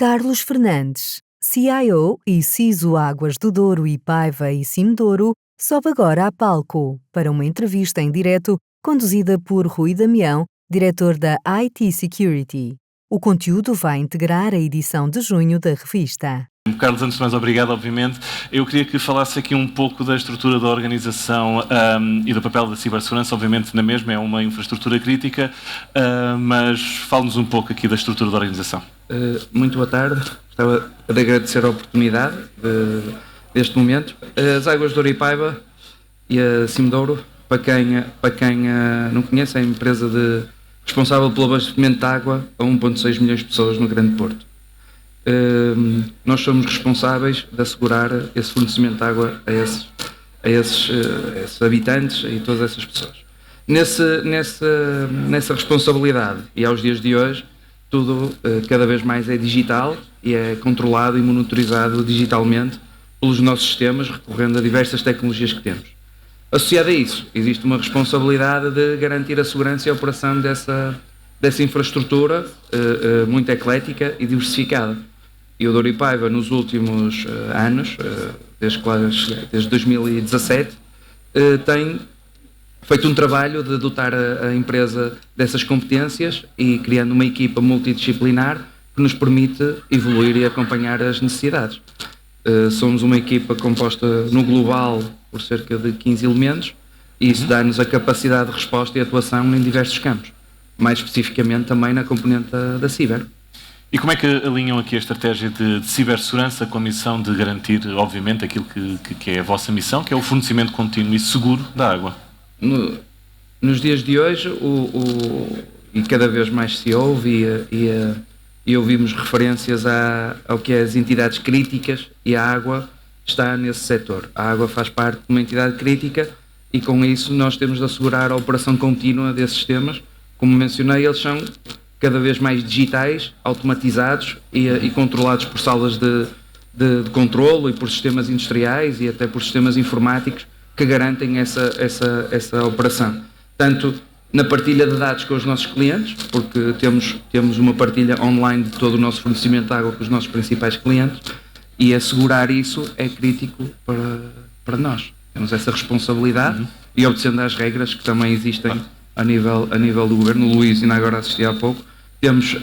Carlos Fernandes, CIO e CISO Águas do Douro e Paiva e Cimedouro, sobe agora a palco para uma entrevista em direto conduzida por Rui Damião, diretor da IT Security. O conteúdo vai integrar a edição de junho da revista. Carlos, antes de mais, obrigado, obviamente. Eu queria que falasse aqui um pouco da estrutura da organização e do papel da cibersegurança. Obviamente, na mesma é uma infraestrutura crítica, mas fale-nos um pouco aqui da estrutura da organização. Muito boa tarde. Gostava de agradecer a oportunidade deste momento. As Águas do Douro e Paiva e a Cimedouro, para quem não conhece, é a empresa responsável pelo abastecimento de água a 1,6 milhões de pessoas no Grande Porto. Nós somos responsáveis de assegurar esse fornecimento de água a esses habitantes e todas essas pessoas. Nessa responsabilidade, e aos dias de hoje, tudo cada vez mais é digital e é controlado e monitorizado digitalmente pelos nossos sistemas, recorrendo a diversas tecnologias que temos. Associado a isso, existe uma responsabilidade de garantir a segurança e a operação dessa infraestrutura muito eclética e diversificada. E o Douro e Paiva, nos últimos anos, desde 2017, tem feito um trabalho de dotar a empresa dessas competências e criando uma equipa multidisciplinar que nos permite evoluir e acompanhar as necessidades. Somos uma equipa composta no global por cerca de 15 elementos e isso dá-nos a capacidade de resposta e atuação em diversos campos, mais especificamente também na componente da ciber. E como é que alinham aqui a estratégia de cibersegurança com a missão de garantir, obviamente, aquilo que é a vossa missão, que é o fornecimento contínuo e seguro da água? Nos dias de hoje, e cada vez mais se ouve e ouvimos referências ao que é as entidades críticas, e a água está nesse setor. A água faz parte de uma entidade crítica e com isso nós temos de assegurar a operação contínua desses sistemas. Como mencionei, eles são cada vez mais digitais, automatizados e controlados por salas de controlo e por sistemas industriais e até por sistemas informáticos que garantem essa operação. Tanto na partilha de dados com os nossos clientes, porque temos uma partilha online de todo o nosso fornecimento de água com os nossos principais clientes, e assegurar isso é crítico para nós. Temos essa responsabilidade e obedecendo às regras que também existem a nível do governo. O Luís ainda agora assistiu há pouco. Temos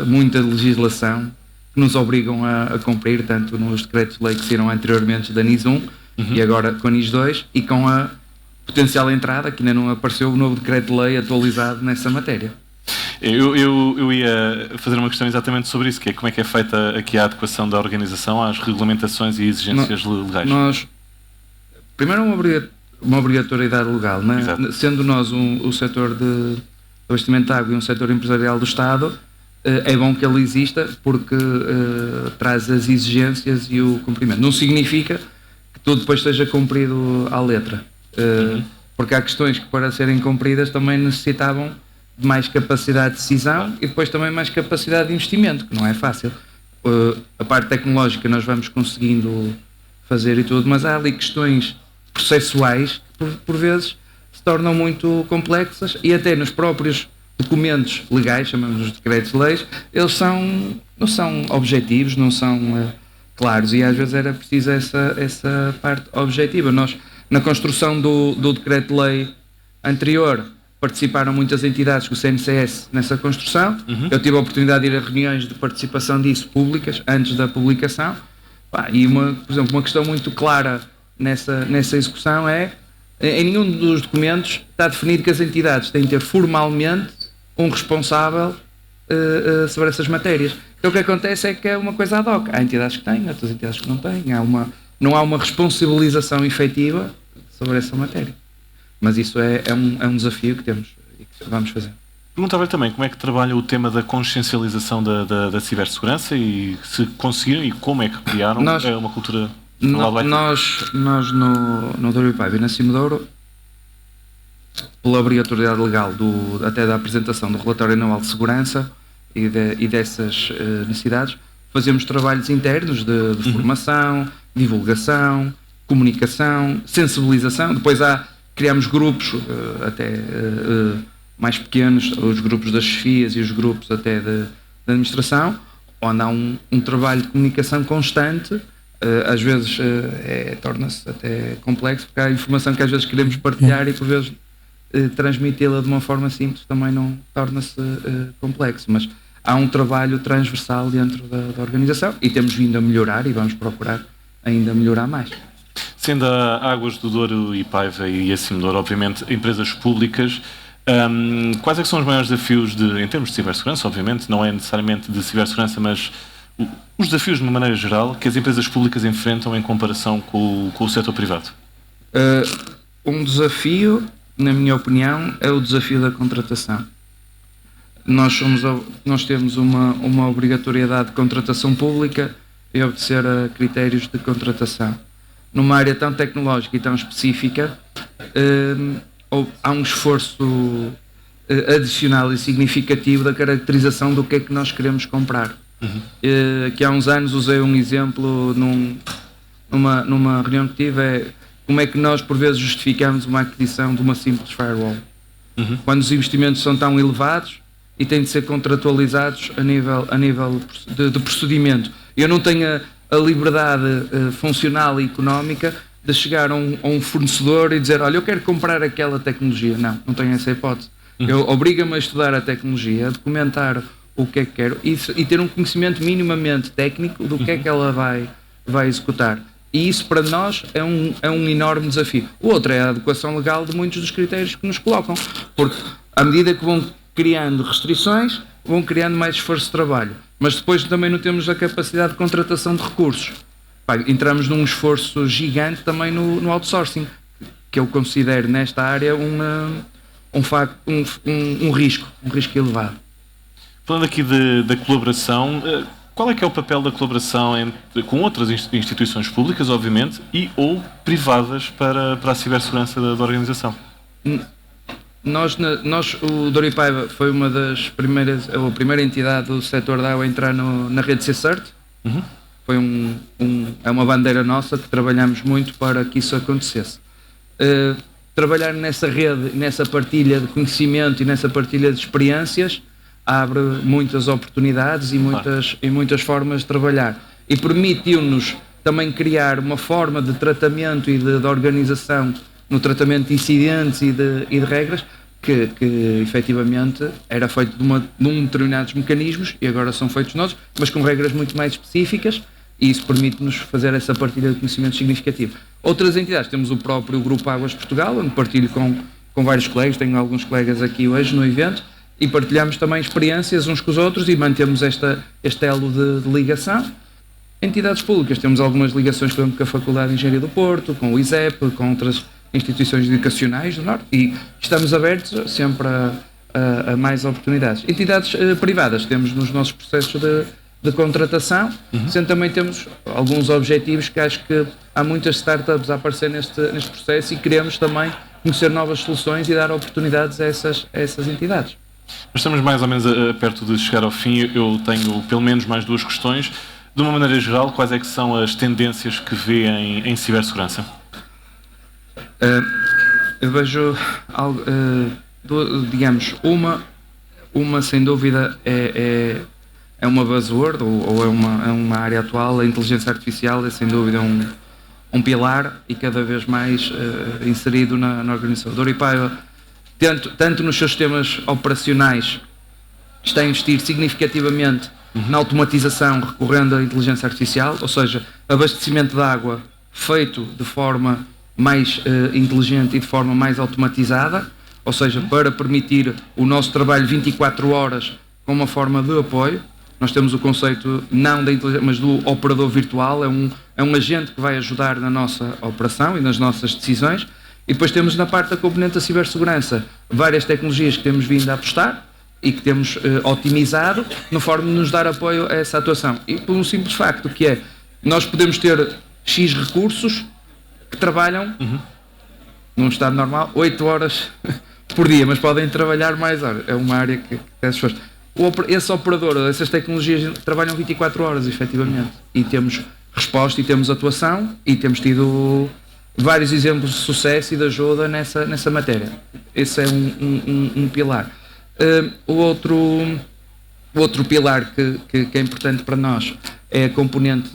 muita legislação que nos obrigam a cumprir, tanto nos decretos de lei que saíram anteriormente da NIS 1 e agora com a NIS 2 e com a potencial entrada, que ainda não apareceu, o novo decreto de lei atualizado nessa matéria. Eu ia fazer uma questão exatamente sobre isso, que é como é que é feita aqui a adequação da organização às regulamentações e exigências legais. Primeiro uma obrigatoriedade legal, né? Sendo nós o setor de abastecimento de água e um setor empresarial do Estado, é bom que ele exista porque traz as exigências e o cumprimento. Não significa que tudo depois seja cumprido à letra, porque há questões que para serem cumpridas também necessitavam de mais capacidade de decisão e depois também mais capacidade de investimento, que não é fácil. A parte tecnológica nós vamos conseguindo fazer e tudo, mas há ali questões processuais que por vezes se tornam muito complexas e até nos próprios documentos legais, chamamos de decretos de leis, eles não são objetivos, não são claros e às vezes era preciso essa parte objetiva. Nós, na construção do decreto de lei anterior, participaram muitas entidades, o CNCS, nessa construção. Eu tive a oportunidade de ir a reuniões de participação disso públicas, antes da publicação. E, por exemplo, uma questão muito clara nessa execução é, em nenhum dos documentos está definido que as entidades têm de ter formalmente um responsável sobre essas matérias. Então o que acontece é que é uma coisa ad hoc. Há entidades que têm, outras entidades que não têm. Não há uma responsabilização efetiva sobre essa matéria. Mas isso é um desafio que temos e que vamos fazer. Perguntava-lhe também como é que trabalha o tema da consciencialização da cibersegurança e se conseguiram e como é que criaram uma cultura... Nós no Douro e Paiva e na Cimedouro, pela obrigatoriedade legal até da apresentação do relatório anual de segurança e dessas necessidades, fazemos trabalhos internos de formação, divulgação, comunicação, sensibilização. Depois criamos grupos até mais pequenos, os grupos das chefias e os grupos até da administração, onde há um trabalho de comunicação constante. Às vezes torna-se até complexo, porque há informação que às vezes queremos partilhar e por vezes transmiti-la de uma forma simples também não torna-se complexo, mas há um trabalho transversal dentro da organização e temos vindo a melhorar e vamos procurar ainda melhorar mais. Sendo a Águas do Douro e Paiva e a Cimedouro, obviamente, empresas públicas, quais é que são os maiores desafios em termos de cibersegurança? Obviamente, não é necessariamente de cibersegurança, mas os desafios de uma maneira geral que as empresas públicas enfrentam em comparação com o setor privado? Um desafio, na minha opinião, é o desafio da contratação. Nós temos uma obrigatoriedade de contratação pública e obedecer a critérios de contratação. Numa área tão tecnológica e tão específica, há um esforço adicional e significativo da caracterização do que é que nós queremos comprar. Que há uns anos usei um exemplo numa reunião que tive, como é que nós por vezes justificamos uma aquisição de uma simples firewall. Quando os investimentos são tão elevados e têm de ser contratualizados a nível de procedimento. Eu não tenho a liberdade funcional e económica de chegar a um fornecedor e dizer, olha, eu quero comprar aquela tecnologia. Não tenho essa hipótese. Obriga-me a estudar a tecnologia, a documentar o que é que quero e ter um conhecimento minimamente técnico do que é que ela vai executar. E isso para nós é um enorme desafio. O outro é a adequação legal de muitos dos critérios que nos colocam, porque à medida que vão criando restrições, vão criando mais esforço de trabalho, mas depois também não temos a capacidade de contratação de recursos. Entramos num esforço gigante também no outsourcing, que eu considero nesta área um risco elevado. Falando aqui da colaboração, qual é que é o papel da colaboração com outras instituições públicas, obviamente, e ou privadas para a cibersegurança da organização? O Douro e Paiva foi uma das primeiras, a primeira entidade do setor da água a entrar na rede CCERT. Foi é uma bandeira nossa que trabalhamos muito para que isso acontecesse. Trabalhar nessa rede, nessa partilha de conhecimento e nessa partilha de experiências abre muitas oportunidades e muitas formas de trabalhar. E permitiu-nos também criar uma forma de tratamento e de organização no tratamento de incidentes e de regras que efetivamente era feito de determinados mecanismos e agora são feitos nós, mas com regras muito mais específicas, e isso permite-nos fazer essa partilha de conhecimento significativo. Outras entidades, temos o próprio Grupo Águas Portugal, onde partilho com vários colegas, tenho alguns colegas aqui hoje no evento, e partilhamos também experiências uns com os outros e mantemos este elo de ligação. Entidades públicas, temos algumas ligações com a Faculdade de Engenharia do Porto, com o ISEP, com outras instituições educacionais do Norte, e estamos abertos sempre a mais oportunidades. Entidades privadas, temos nos nossos processos de contratação, sendo também temos alguns objetivos que acho que há muitas startups a aparecer neste processo e queremos também conhecer novas soluções e dar oportunidades a essas entidades. Nós estamos mais ou menos perto de chegar ao fim. Eu tenho pelo menos mais duas questões. De uma maneira geral, quais é que são as tendências que vê em cibersegurança? Eu vejo algo, digamos, uma sem dúvida é uma buzzword ou é uma área atual. A inteligência artificial é sem dúvida um pilar e cada vez mais inserido na organização. Douro e Paiva, tanto nos seus sistemas operacionais, está a investir significativamente na automatização recorrendo à inteligência artificial, ou seja, abastecimento de água feito de forma mais inteligente e de forma mais automatizada, ou seja, para permitir o nosso trabalho 24 horas com uma forma de apoio. Nós temos o conceito não da inteligência, mas do operador virtual, é um agente que vai ajudar na nossa operação e nas nossas decisões. E depois temos na parte da componente da cibersegurança várias tecnologias que temos vindo a apostar e que temos otimizado na forma de nos dar apoio a essa atuação. E por um simples facto que é, nós podemos ter X recursos que trabalham num estado normal 8 horas por dia, mas podem trabalhar mais horas. É uma área que tem esforço. Esse operador, essas tecnologias trabalham 24 horas, efetivamente. E temos resposta e temos atuação e temos tido vários exemplos de sucesso e de ajuda nessa matéria. Esse é um pilar. O Outro pilar que é importante para nós é a componente,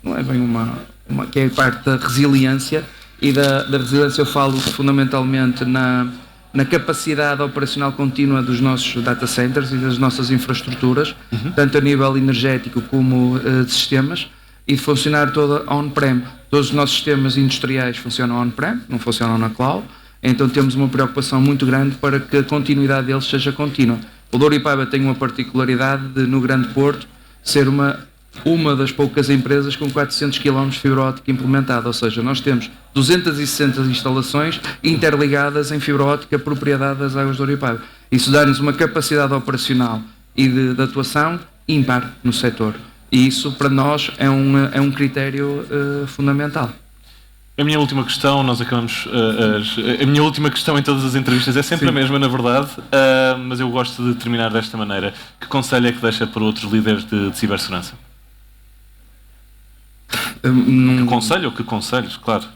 não é bem que é a parte da resiliência, e da resiliência eu falo fundamentalmente na capacidade operacional contínua dos nossos data centers e das nossas infraestruturas, tanto a nível energético como de sistemas, e de funcionar toda on-prem. Todos os nossos sistemas industriais funcionam on-prem, não funcionam na cloud, então temos uma preocupação muito grande para que a continuidade deles seja contínua. O Douro e Paiva tem uma particularidade de, no Grande Porto, ser uma das poucas empresas com 400 km de fibra óptica implementada, ou seja, nós temos 260 instalações interligadas em fibra óptica propriedade das Águas do Douro e Paiva. Isso dá-nos uma capacidade operacional e de atuação ímpar no setor. E isso, para nós, é um critério fundamental. A minha última questão, nós acabamos. A minha última questão em todas as entrevistas é sempre a mesma, na verdade, mas eu gosto de terminar desta maneira. Que conselho é que deixa para outros líderes de cibersegurança? Que conselho ou que conselhos, claro?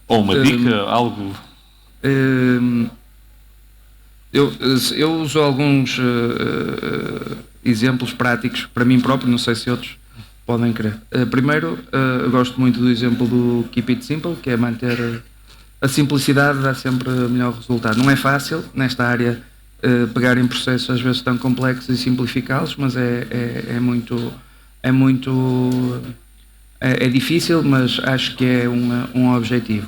Ou uma dica, algo? Eu uso alguns exemplos práticos para mim próprio, não sei se outros podem querer. Primeiro, eu gosto muito do exemplo do Keep It Simple, que é manter a simplicidade, dá sempre melhor resultado. Não é fácil, nesta área, pegar em processos às vezes tão complexos e simplificá-los, mas é difícil, mas acho que é um objetivo.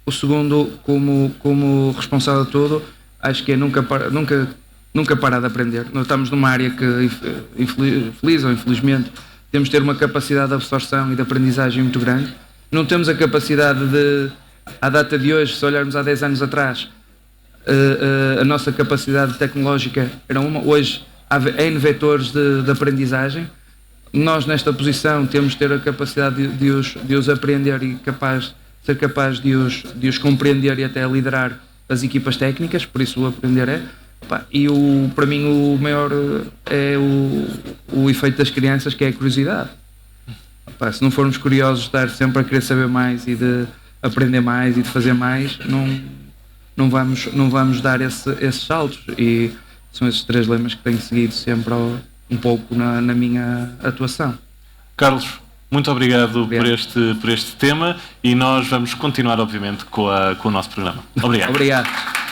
O segundo, como responsável de tudo, acho que é nunca parar de aprender. Nós estamos numa área que, feliz ou infelizmente, temos de ter uma capacidade de absorção e de aprendizagem muito grande. Não temos a capacidade de, à data de hoje, se olharmos há 10 anos atrás, a nossa capacidade tecnológica era uma. Hoje há N vetores de aprendizagem. Nós, nesta posição, temos de ter a capacidade de os aprender e ser capaz de os compreender e até liderar as equipas técnicas, por isso o aprender é. E para mim o maior é o efeito das crianças, que é a curiosidade. Se não formos curiosos, estar sempre a querer saber mais e de aprender mais e de fazer mais, não vamos dar esses saltos. E são esses 3 lemas que tenho seguido sempre um pouco na minha atuação. Carlos, muito obrigado por este tema, e nós vamos continuar, obviamente, com o nosso programa. Obrigado. Obrigado.